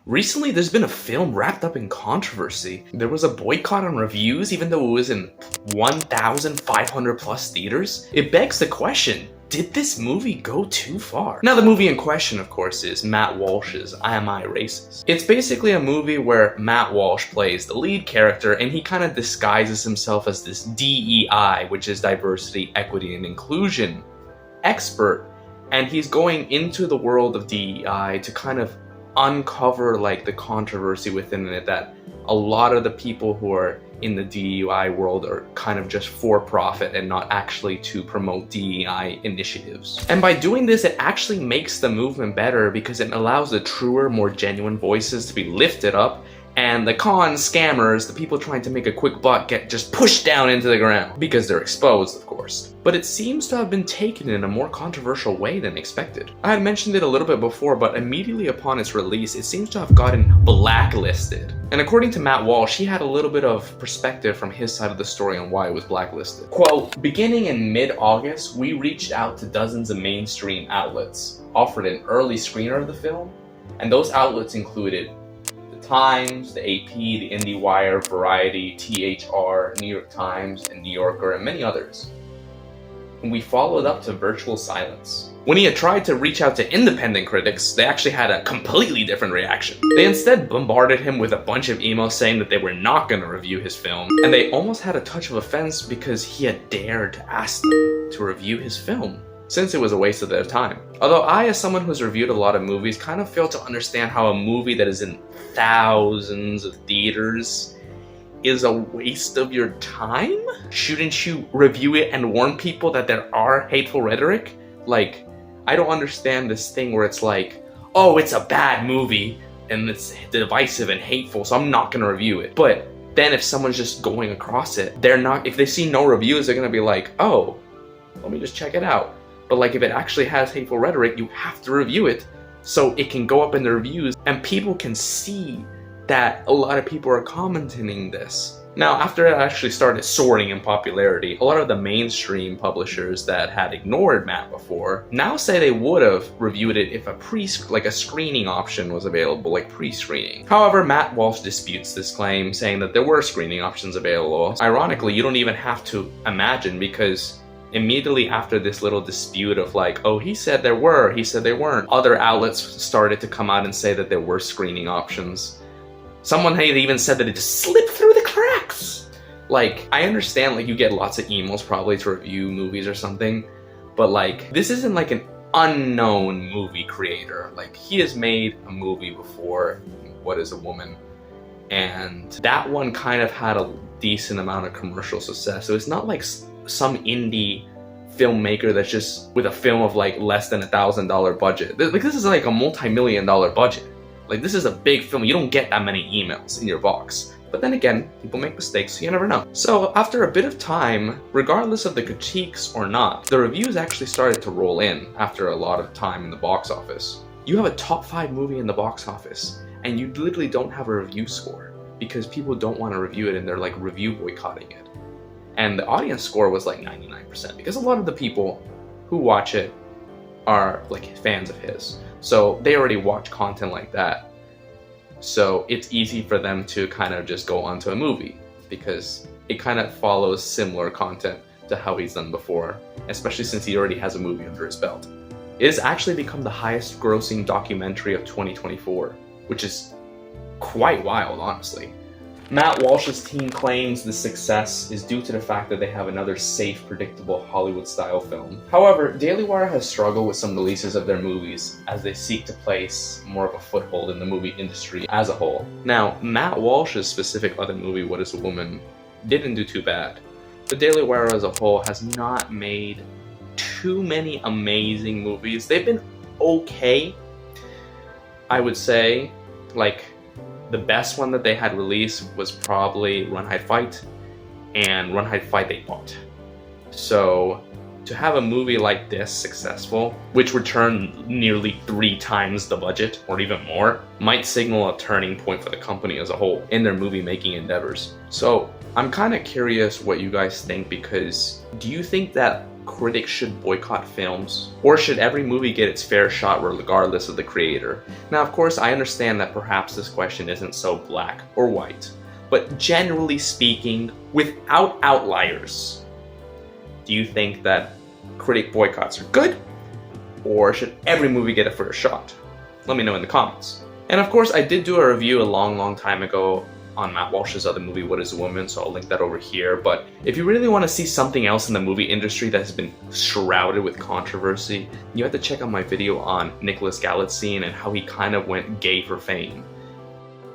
Recently, there's been a film wrapped up in controversy. There was a boycott on reviews even though it was in 1,500 plus theaters. It begs the question, did this movie go too far? Now, the movie in question, of course, is Matt Walsh's Am I Racist? It's basically a movie where Matt Walsh plays the lead character and he kind of disguises himself as this DEI, which is diversity, equity, and inclusion expert. And he's going into the world of DEI to kind of uncover like the controversy within it, that a lot of the people who are in the DEI world are kind of just for profit and not actually to promote DEI initiatives. And by doing this, it actually makes the movement better because it allows the truer, more genuine voices to be lifted up, and the con scammers, the people trying to make a quick buck, get just pushed down into the ground because they're exposed, of course. But it seems to have been taken in a more controversial way than expected. I had mentioned it a little bit before, but immediately upon its release, it seems to have gotten blacklisted. And according to Matt Walsh, he had a little bit of perspective from his side of the story on why it was blacklisted. Quote, beginning in mid-August, we reached out to dozens of mainstream outlets, offered an early screener of the film, and those outlets included Times, the AP, the IndieWire, Variety, THR, New York Times, and New Yorker, and many others. And we followed up to virtual silence. When he had tried to reach out to independent critics, they actually had a completely different reaction. They instead bombarded him with a bunch of emails saying that they were not going to review his film, and they almost had a touch of offense because he had dared to ask them to review his film, since it was a waste of their time. Although I, as someone who's reviewed a lot of movies, kind of fail to understand how a movie that is in thousands of theaters is a waste of your time? Shouldn't you review it and warn people that there are hateful rhetoric? Like, I don't understand this thing where it's like, oh, it's a bad movie and it's divisive and hateful, so I'm not gonna review it. But then if someone's just going across it, if they see no reviews, they're gonna be like, oh, let me just check it out. But like if it actually has hateful rhetoric, you have to review it so it can go up in the reviews and people can see that a lot of people are commenting this. Now, after it actually started soaring in popularity, a lot of the mainstream publishers that had ignored Matt before now say they would have reviewed it if a screening option was available, like pre-screening. However, Matt Walsh disputes this claim, saying that there were screening options available. Ironically, you don't even have to imagine, because immediately after this little dispute of like, oh, he said there were, he said they weren't, other outlets started to come out and say that there were screening options. Someone had even said that it just slipped through the cracks. Like, I understand like you get lots of emails probably to review movies or something, but like this isn't like an unknown movie creator. Like, he has made a movie before, What Is a Woman? And that one kind of had a decent amount of commercial success. So it's not like some indie filmmaker that's just with a film of like less than $1,000 budget. Like, this is like a multi-million-dollar budget. Like, this is a big film. You don't get that many emails in your box. But then again, people make mistakes, so you never know. So after a bit of time, regardless of the critiques or not, the reviews actually started to roll in after a lot of time in the box office. You have a top 5 movie in the box office, and you literally don't have a review score because people don't want to review it and they're like review boycotting it. And the audience score was like 99% because a lot of the people who watch it are like fans of his. So they already watch content like that. So it's easy for them to kind of just go onto a movie because it kind of follows similar content to how he's done before, especially since he already has a movie under his belt. It has actually become the highest grossing documentary of 2024, which is quite wild, honestly. Matt Walsh's team claims the success is due to the fact that they have another safe, predictable Hollywood-style film. However, Daily Wire has struggled with some releases of their movies as they seek to place more of a foothold in the movie industry as a whole. Now, Matt Walsh's specific other movie, What Is a Woman, didn't do too bad. The Daily Wire as a whole has not made too many amazing movies. They've been okay, I would say. Like, the best one that they had released was probably Run, Hide, Fight, and Run, Hide, Fight they bought. So to have a movie like this successful, which returned nearly 3 times the budget or even more, might signal a turning point for the company as a whole in their movie making endeavors. So I'm kind of curious what you guys think, because do you think that critics should boycott films? Or should every movie get its fair shot regardless of the creator? Now, of course, I understand that perhaps this question isn't so black or white, but generally speaking, without outliers, do you think that critic boycotts are good? Or should every movie get a fair shot? Let me know in the comments. And of course, I did do a review a long time ago on Matt Walsh's other movie, What is a Woman, so I'll link that over here. But if you really want to see something else in the movie industry that has been shrouded with controversy, you have to check out my video on Nicholas Galitzine and how he kind of went gay for fame.